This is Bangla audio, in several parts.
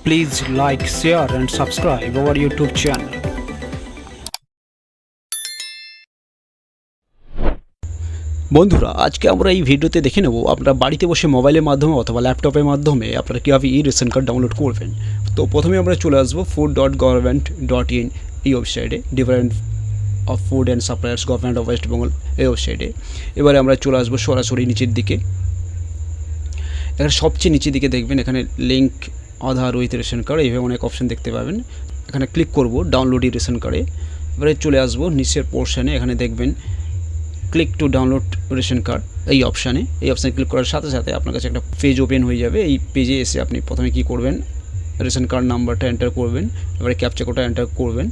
Please like, share and subscribe our YouTube channel. বন্ধুরা আজকে আমরা এই ভিডিওতে দেখে নেব আপনারা বাড়িতে বসে মোবাইলের মাধ্যমে অথবা ল্যাপটপের মাধ্যমে আপনারা কীভাবে ই-রেশন কার্ড ডাউনলোড করবেন। তো প্রথমে আমরা চলে আসবো food.government.in এই ওয়েবসাইটে, department of food and suppliers government of West Bengal এই ওয়েবসাইটে। এবারে আমরা চলে আসবো সরাসরি নিচের দিকে। এখানে সবচেয়ে নিচের দিকে দেখবেন এখানে link Aadhaar with ration card, এইভাবে অনেক অপশান দেখতে পাবেন। এখানে ক্লিক করব ডাউনলোড ই রেশন কার্ডে। এবারে চলে আসবো নিচের পোর্শনে, এখানে দেখবেন click to download ration card এই অপশানে ক্লিক করার সাথে সাথে আপনার কাছে একটা পেজ ওপেন হয়ে যাবে। এই পেজে এসে আপনি প্রথমে কী করবেন, রেশন কার্ড নাম্বারটা এন্টার করবেন, এবারে ক্যাপচা কোডটা এন্টার করবেন,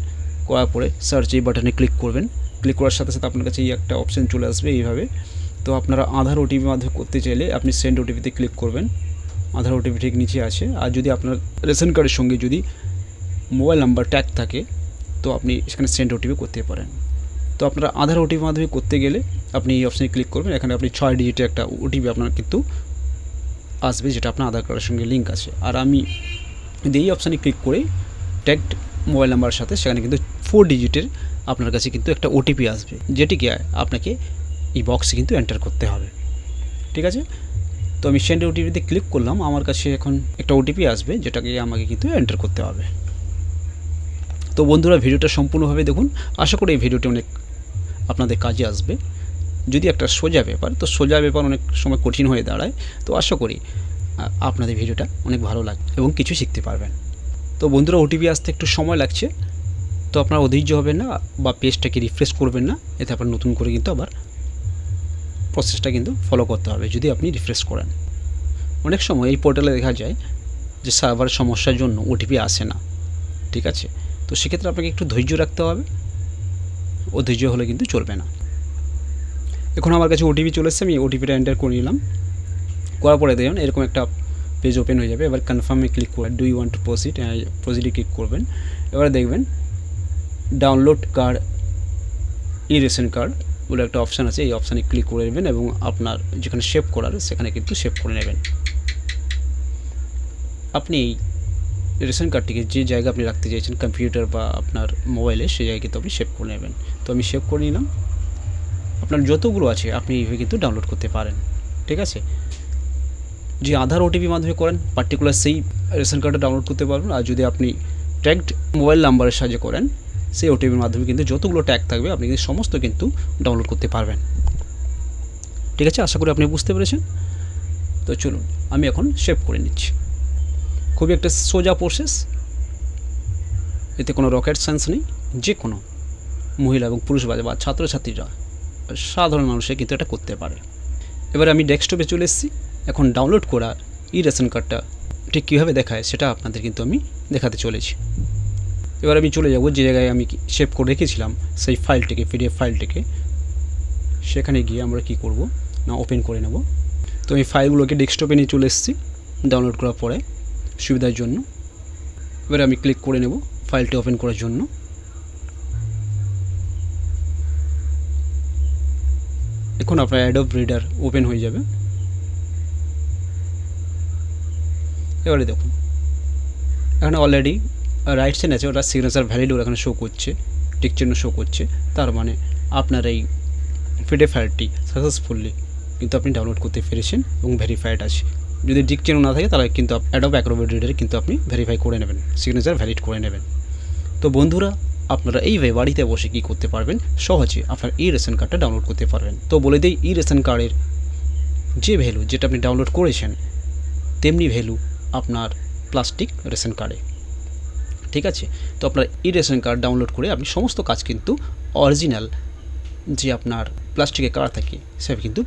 করার পরে সার্চ এই বাটনে ক্লিক করবেন। ক্লিক করার সাথে সাথে আপনার কাছে এই একটা অপশান চলে আসবে এইভাবে। তো আপনারা আধার ওটিপি মাধ্যমে করতে চাইলে আপনি সেন্ড ওটিপিতে ক্লিক করবেন। আধার ওটিপি ঠিক নিচে আছে। আর যদি আপনার রেশন কার্ডের সঙ্গে যদি মোবাইল নাম্বার ট্যাগ থাকে তো আপনি এখানে সেন্ড ওটিপি করতে পারেন। তো আপনারা আধার ওটিপি মাধ্যমে করতে গেলে আপনি এই অপশানে ক্লিক করবেন। এখানে আপনি 6 ডিজিটের একটা ওটিপি আপনার কিন্তু আসবে, যেটা আপনার আধার কার্ডের সঙ্গে লিঙ্ক আছে। আর আমি যদি এই অপশানে ক্লিক করে ট্যাগড মোবাইল নাম্বারের সাথে সেখানে কিন্তু 4 ডিজিটের আপনার কাছে কিন্তু একটা ওটিপি আসবে, যেটিকে আপনাকে এই বক্সে কিন্তু এন্টার করতে হবে। ঠিক আছে, তো আমি সেন্ড ওটিপিতে ক্লিক করলাম। আমার কাছে এখন একটা ওটিপি আসবে, যেটাকে আমাকে কিন্তু এন্টার করতে হবে। তো বন্ধুরা ভিডিওটা সম্পূর্ণভাবে দেখুন, আশা করি এই ভিডিওটি অনেক আপনাদের কাজে আসবে। যদি একটা সোজা ব্যাপার, তো সোজা ব্যাপার অনেক সময় কঠিন হয়ে দাঁড়ায়। তো আশা করি আপনাদের ভিডিওটা অনেক ভালো লাগবে এবং কিছু শিখতে পারবেন। তো বন্ধুরা ওটিপি আসতে একটু সময় লাগছে, তো আপনারা অধৈর্য হবেন না বা পেজটাকে রিফ্রেশ করবেন না, এতে আপনার নতুন করে কিন্তু আবার প্রসেসটা কিন্তু ফলো করতে হবে যদি আপনি রিফ্রেশ করেন। অনেক সময় এই পোর্টালে দেখা যায় যে সার্ভার সমস্যার জন্য ওটিপি আসে না। ঠিক আছে, তো সেক্ষেত্রে আপনাকে একটু ধৈর্য রাখতে হবে, অধৈর্য হলে কিন্তু চলবে না। এখন আমার কাছে ওটিপি চলে এসেছে, আমি ওটিপিটা এন্টার করে নিলাম। করার পরে দেখুন এরকম একটা পেজ ওপেন হয়ে যাবে। এবার কনফার্মে ক্লিক করে do you want to proceed, প্রসিডে ক্লিক করবেন। এবারে দেখবেন download card E ration card বলে একটা অপশান আছে, এই অপশানে ক্লিক করে নেবেন এবং আপনার যেখানে সেভ করার সেখানে কিন্তু সেভ করে নেবেন। আপনি এই রেশন কার্ডটিকে যে জায়গা আপনি রাখতে চাইছেন, কম্পিউটার বা আপনার মোবাইলে, সেই জায়গায় কিন্তু আপনি সেভ করে নেবেন। তো আমি সেভ করে নিলাম। আপনার যতগুলো আছে আপনি এইভাবে কিন্তু ডাউনলোড করতে পারেন। ঠিক আছে, যে আধার ওটিপি মাধ্যমে করেন পার্টিকুলার সেই রেশন কার্ডটা ডাউনলোড করতে পারবেন। আর যদি আপনি ট্যাগড মোবাইল নাম্বারের সাহায্যে করেন, সেই ওটিপির মাধ্যমে কিন্তু যতগুলো ট্যাগ থাকবে আপনি কিন্তু সমস্ত কিন্তু ডাউনলোড করতে পারবেন। ঠিক আছে, আশা করি আপনি বুঝতে পেরেছেন। তো চলুন আমি এখন সেভ করে নিচ্ছি। খুবই একটা সোজা প্রসেস, এতে কোনো রকেট সায়েন্স নেই। যে কোনো মহিলা এবং পুরুষ বা ছাত্রছাত্রীরা, সাধারণ মানুষে কিন্তু এটা করতে পারে। এবারে আমি ডেস্কটপে চলে এসেছি। এখন ডাউনলোড করা ই রেশন কার্ডটা ঠিক কীভাবে দেখায় সেটা আপনাদের কিন্তু আমি দেখাতে চলেছি। এবার আমি চলে যাব যে জায়গায় আমি সেভ করে রেখেছিলাম সেই ফাইলটিকে, পিডিএফ ফাইলটিকে। সেখানে গিয়ে আমরা কি করব না ওপেন করে নেব। তো আমি ফাইলগুলোকে ডেস্কটপে নিয়ে চলে এসেছি ডাউনলোড করার পরে সুবিধার জন্য। এবারে আমি ক্লিক করে নেব ফাইলটি ওপেন করার জন্য। এখন আপনার অ্যাডোব রিডার ওপেন হয়ে যাবে। এবারে দেখুন এখানে অলরেডি রাইট সাইড আছে, ওটা সিগনেচার ভ্যালিড ওর এখানে শো করছে, টিক চিহ্ন শো করছে। তার মানে আপনার এই পিডিএফ ফাইলটি সাকসেসফুলি কিন্তু আপনি ডাউনলোড করতে পেরেছেন এবং ভেরিফাইড আছে। যদি টিক চিহ্ন না থাকে তাহলে কিন্তু অ্যাডোব অ্যাক্রোব্যাট রিডারে কিন্তু আপনি ভেরিফাই করে নেবেন, সিগনেচার ভ্যালিড করে নেবেন। তো বন্ধুরা আপনারা এইভাবে বাড়িতে বসে কী করতে পারবেন, সহজে আপনার ই রেশন কার্ডটা ডাউনলোড করতে পারবেন। তো বলে দিই ই রেশন কার্ডের যে ভ্যালু যেটা আপনি ডাউনলোড করেছেন তেমনি ভ্যালু আপনার প্লাস্টিক রেশন কার্ডে। ঠিক আছে, তো আপনার ই রেশন কার্ড ডাউনলোড করে আপনি সমস্ত কাজ কিন্তু অরিজিনাল যে আপনার প্লাস্টিকের কার্ড থাকে সেটা কিন্তু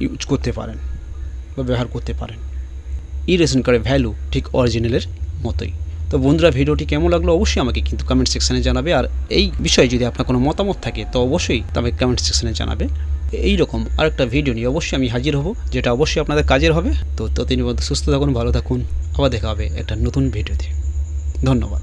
ইউজ করতে পারেন বা ব্যবহার করতে পারেন। ই রেশন কার্ডের ভ্যালু ঠিক অরিজিনালের মতোই। তো বন্ধুরা ভিডিওটি কেমন লাগলো অবশ্যই আমাকে কিন্তু কমেন্ট সেকশানে জানাবে। আর এই বিষয়ে যদি আপনার কোনো মতামত থাকে তো অবশ্যই আমাকে কমেন্ট সেকশানে জানাবে। এই রকম আরেকটা ভিডিও নিয়ে অবশ্যই আমি হাজির হব, যেটা অবশ্যই আপনাদের কাজের হবে। তো ততদিনের মধ্যে সুস্থ থাকুন, ভালো থাকুন, আবার দেখা হবে একটা নতুন ভিডিওতে। ধন্যবাদ।